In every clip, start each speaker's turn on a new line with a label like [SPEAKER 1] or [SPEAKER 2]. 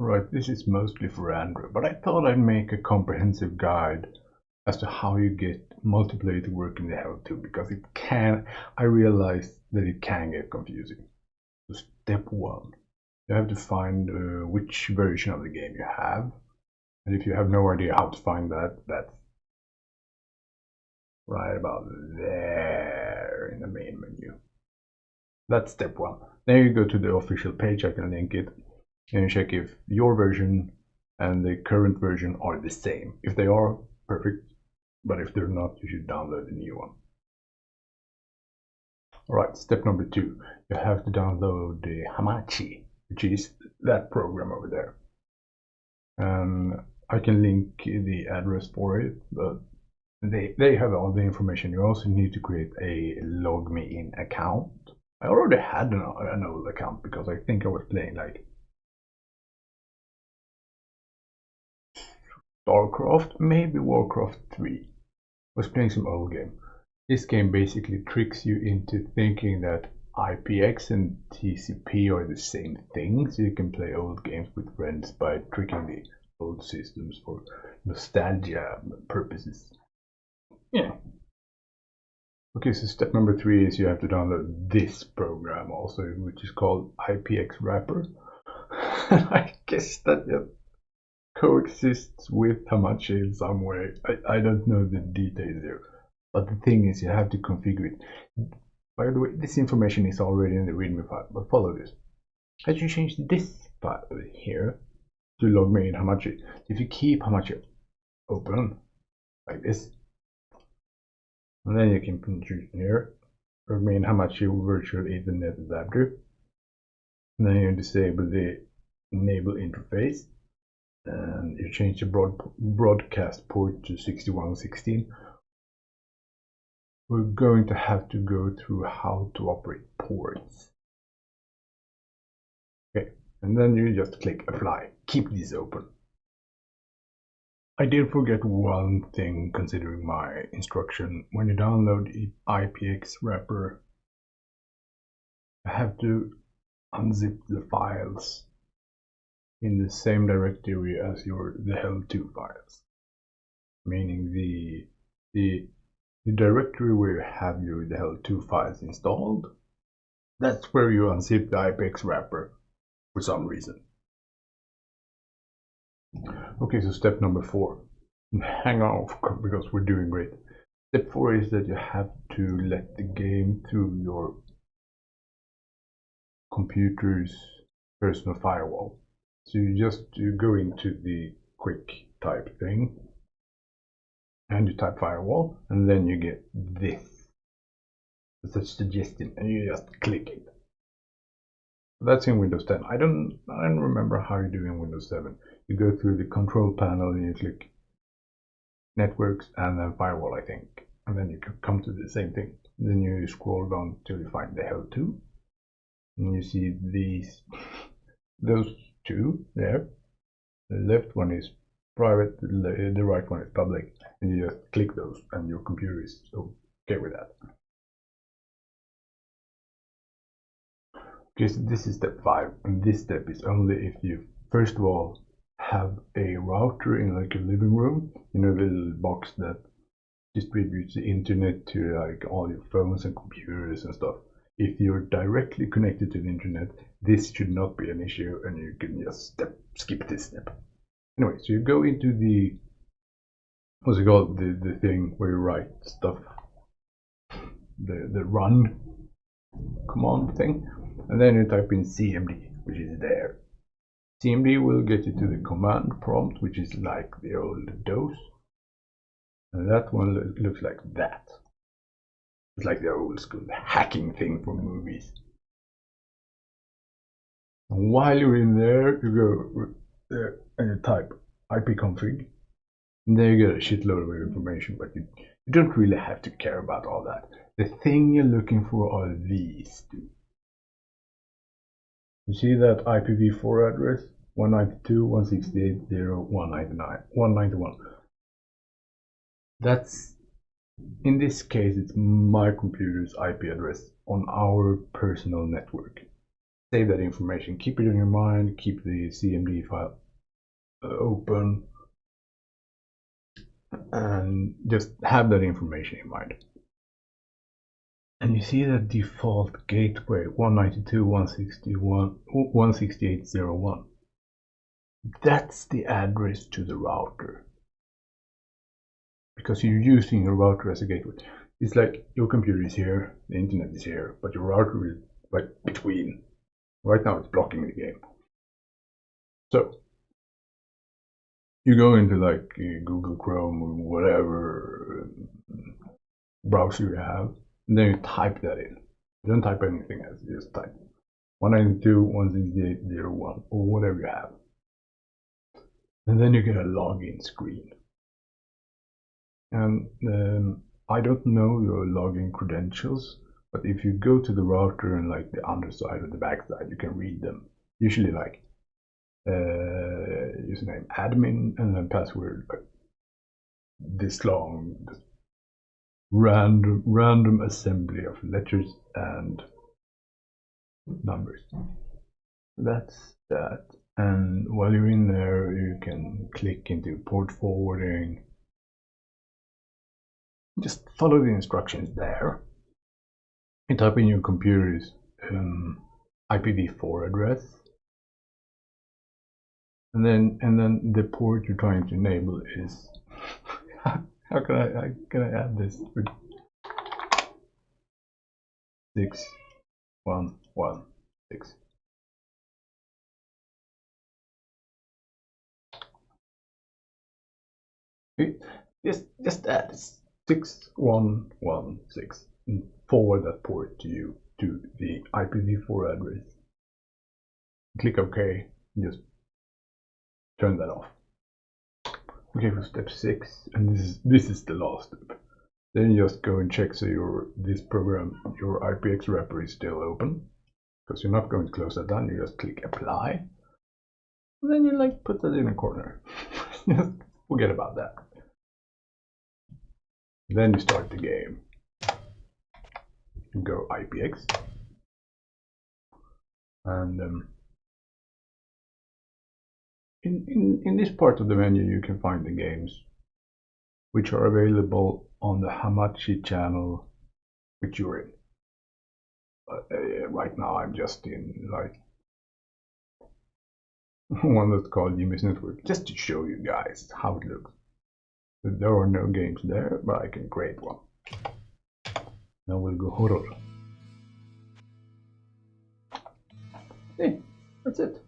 [SPEAKER 1] Right, this is mostly for Android, but I thought I'd make a comprehensive guide as to how you get multiplayer to work in the Hell2 because I realized that it can get confusing. So step one, you have to find which version of the game you have. And if you have no idea how to find that, that's right about there in the main menu. That's step one. Then you go to the official page, I can link it, and you check if your version and the current version are the same. If they are, perfect. But if they're not, you should download a new one. Alright, step number two. You have to download the Hamachi, which is that program over there. And I can link the address for it, but they have all the information. You also need to create a LogMeIn account. I already had an old account because I think I was playing like StarCraft, maybe Warcraft 3. I was playing some old game. This game basically tricks you into thinking that IPX and TCP are the same thing, so you can play old games with friends by tricking the old systems for nostalgia purposes. Yeah. Okay, so step number three is you have to download this program also, which is called ipxwrapper. I guess that just coexists with Hamachi in some way. I don't know the details here. But the thing is, you have to configure it. By the way, this information is already in the README file, but follow this. As you change this file here to LogMeIn Hamachi, if you keep Hamachi open like this, and then you can choose here LogMeIn Hamachi virtual Ethernet adapter, and then you disable the enable interface, and you change the broadcast port to 6116. We're going to have to go through how to operate ports. Okay, and then you just click apply. Keep this open. I did forget one thing considering my instruction. When you download ipxwrapper, I have to unzip the files in the same directory as the Hell2 files. Meaning the directory where you have your the Hell2 files installed, that's where you unzip the ipxwrapper for some reason. Okay, so step number 4. Hang on because we're doing great. Step 4 is that you have to let the game through your computer's personal firewall. So you go into the quick type thing and you type firewall, and then you get this. It's a suggestion, and you just click it. That's in Windows 10. I don't remember how you do in Windows 7. You go through the control panel and you click networks and then firewall, I think, and then you can come to the same thing. Then you scroll down till you find the Hell2, and you see those two there. The left one is private, the right one is public, and you just click those, and your computer is okay with that. Okay, so this is step 5, and this step is only if you first of all have a router in like a living room, you know, the little box that distributes the internet to like all your phones and computers and stuff. If you're directly connected to the internet, this should not be an issue, and you can just skip this step. Anyway, so you go into the what's it called, the thing where you write stuff, the run command thing, and then you type in cmd, which is there. Cmd will get you to the command prompt, which is like the old DOS, and that one looks like that. It's like the old school hacking thing for movies. And while you're in there, you go there and you type ipconfig, and there you get a shitload of information, but you don't really have to care about all that. The thing you're looking for are these two. You see that IPv4 address, 192.168.0.191. That's, in this case, it's my computer's IP address on our personal network. save that information, keep it in your mind, keep the CMD file open, and just have that information in mind. And you see the default gateway 192.168.01. That's the address to the router, because you're using your router as a gateway. It's like your computer is here, the internet is here, but your router is like between. Right now it's blocking the game. So you go into like Google Chrome or whatever browser you have, and then you type that in. You don't type anything else, you just type 192.168.01 or whatever you have. And then you get a login screen. And I don't know your login credentials, but if you go to the router and like the underside or the backside, you can read them. Usually like username admin and then password like this long, this random assembly of letters and numbers. That's that. And while you're in there, you can click into port forwarding. Just follow the instructions there. You type in your computer's IPv4 address, and then the port you're trying to enable is how can I add this? 6116. Just add 6116 and forward that port to you to the IPv4 address. Click OK and just turn that off. Okay, for step 6, and this is the last step. Then you just go and check so your ipxwrapper is still open, because you're not going to close that down. You just click apply, and then you like put that in a corner. Just forget about that. Then you start the game. You go IPX, and in this part of the menu you can find the games which are available on the Hamachi channel which you're in. Right now I'm just in like one that's called Jimmy's Network, just to show you guys how it looks. There are no games there, but I can create one. Now we'll go horror. Hey, that's it.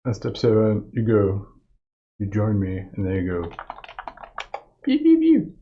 [SPEAKER 1] And step 7, you join me, and there you go. Pew pew pew.